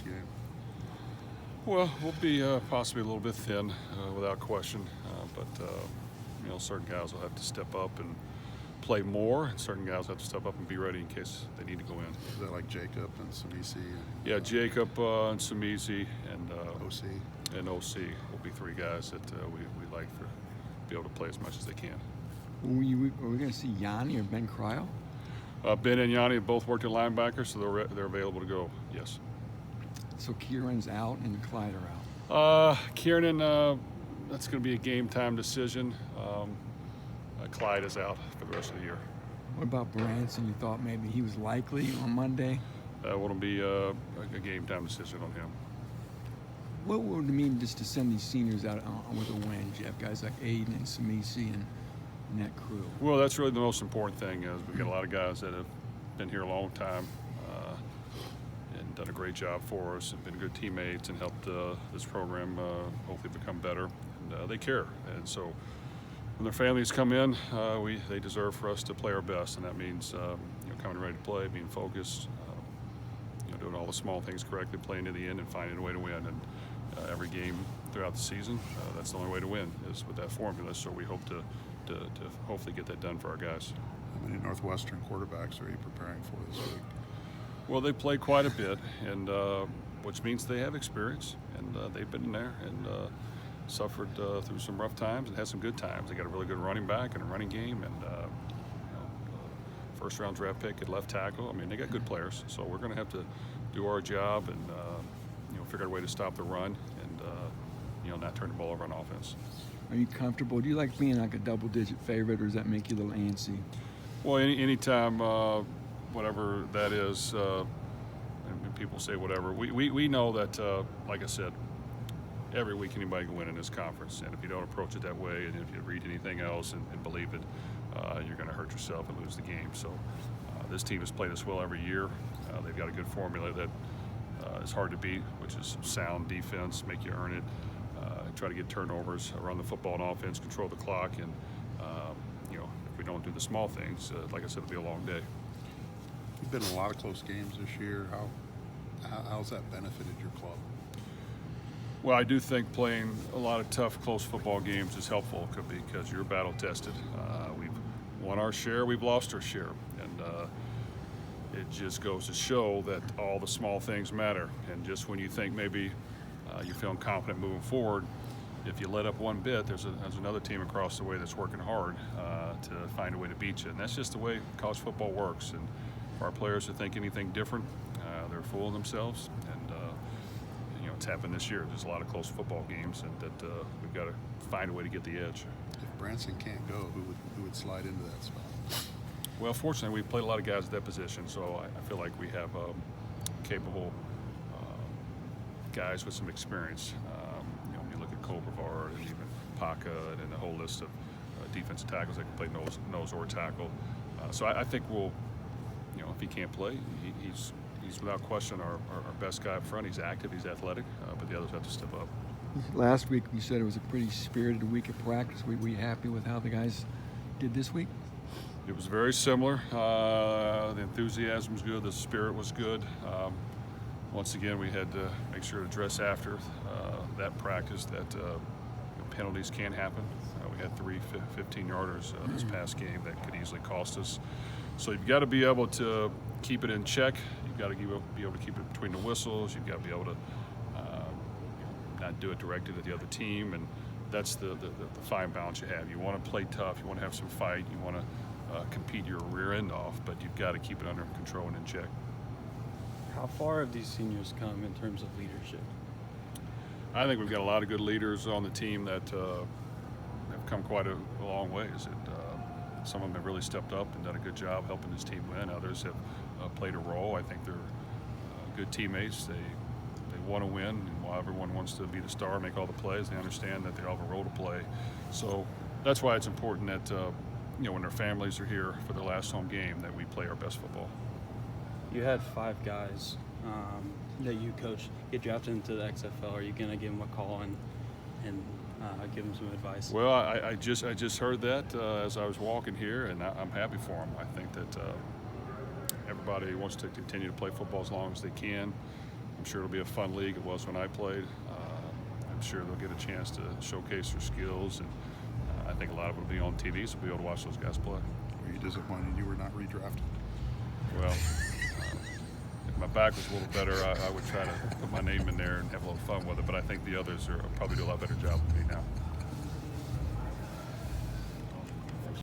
game? Well, we'll be possibly a little bit thin, without question. But certain guys will have to step up and play more, and certain guys have to step up and be ready in case they need to go in. Is that like Jacob and Samisi? Yeah, Jacob and Samisi and OC? And OC will be three guys that we like to be able to play as much as they can. Are we going to see Yanni or Ben Cryle? Ben and Yanni have both worked at linebacker, so they're available to go. Yes. So Kieran's out and Clyde are out. Kieran, that's going to be a game time decision. Clyde is out for the rest of the year. What about Branson? You thought maybe he was likely on Monday? That will be a game time decision on him. What would it mean just to send these seniors out with a win, Jeff? Guys like Aiden and Samisi and that crew. Well, that's really the most important thing. Is we've got a lot of guys that have been here a long time and done a great job for us, and been good teammates, and helped this program hopefully become better. And they care, and so when their families come in, they deserve for us to play our best, and that means coming ready to play, being focused, doing all the small things correctly, playing to the end, and finding a way to win. And every game throughout the season, that's the only way to win is with that formula. So we hope to hopefully get that done for our guys. How many Northwestern quarterbacks are you preparing for this week? Well, they play quite a bit, and which means they have experience, and they've been in there and suffered through some rough times and had some good times. They got a really good running back and a running game, and first-round draft pick at left tackle. I mean, they got good players, so we're going to have to do our job and figure out a way to stop the run and not turn the ball over on offense. Are you comfortable? Do you like being like a double-digit favorite, or does that make you a little antsy? Well, anytime, whatever that is, and people say whatever, we know that, like I said, every week anybody can win in this conference, and if you don't approach it that way, and if you read anything else and believe it, you're going to hurt yourself and lose the game. So this team has played us well every year. They've got a good formula that is hard to beat, which is sound defense, make you earn it, try to get turnovers, run the football on offense, control the clock, and if we don't do the small things, like I said, it'll be a long day. You've been in a lot of close games this year. How's that benefited your club? Well, I do think playing a lot of tough, close football games is helpful because you're battle tested. We've won our share, we've lost our share, and it just goes to show that all the small things matter. And just when you think maybe you're feeling confident moving forward, if you let up one bit, there's another team across the way that's working hard to find a way to beat you. And that's just the way college football works. And for our players to think anything different, they're fooling themselves. And it's happened this year. There's a lot of close football games, and that we've got to find a way to get the edge. If Branson can't go, who would slide into that spot? Well, fortunately, we've played a lot of guys at that position, so I feel like we have capable guys with some experience. When you look at Cole Brevard and even Paca and a whole list of defensive tackles that can play nose or tackle. So I think we'll, if he can't play, he's without question our best guy up front. He's active, he's athletic, but the others have to step up. Last week you said it was a pretty spirited week of practice. Were you happy with how the guys did this week? It was very similar. The enthusiasm was good, the spirit was good. Once again, we had to make sure to dress after that practice that penalties can happen. We had 3 15-yarders this past game that could easily cost us. So you've got to be able to keep it in check. You've got to be able to keep it between the whistles. You've got to be able to not do it directed at the other team, and that's the fine balance you have. You want to play tough. You want to have some fight. You want to compete your rear end off, but you've got to keep it under control and in check. How far have these seniors come in terms of leadership? I think we've got a lot of good leaders on the team that have come quite a long ways. And some of them have really stepped up and done a good job helping this team win. Others have played a role. I think they're good teammates. They want to win, and while everyone wants to be the star, make all the plays, they understand that they all have a role to play. So that's why it's important that when their families are here for their last home game, that we play our best football. You had 5 guys that you coached get drafted into the XFL. Are you going to give them a call and give them some advice? Well, I just heard that as I was walking here, and I'm happy for them. I think that everybody wants to continue to play football as long as they can. I'm sure it'll be a fun league. It was when I played. I'm sure they'll get a chance to showcase their skills, and I think a lot of it will be on TV, so we'll be able to watch those guys play. Were you disappointed you were not redrafted? Well, if my back was a little better, I would try to put my name in there and have a little fun with it, but I think the others are probably do a lot better job than me now.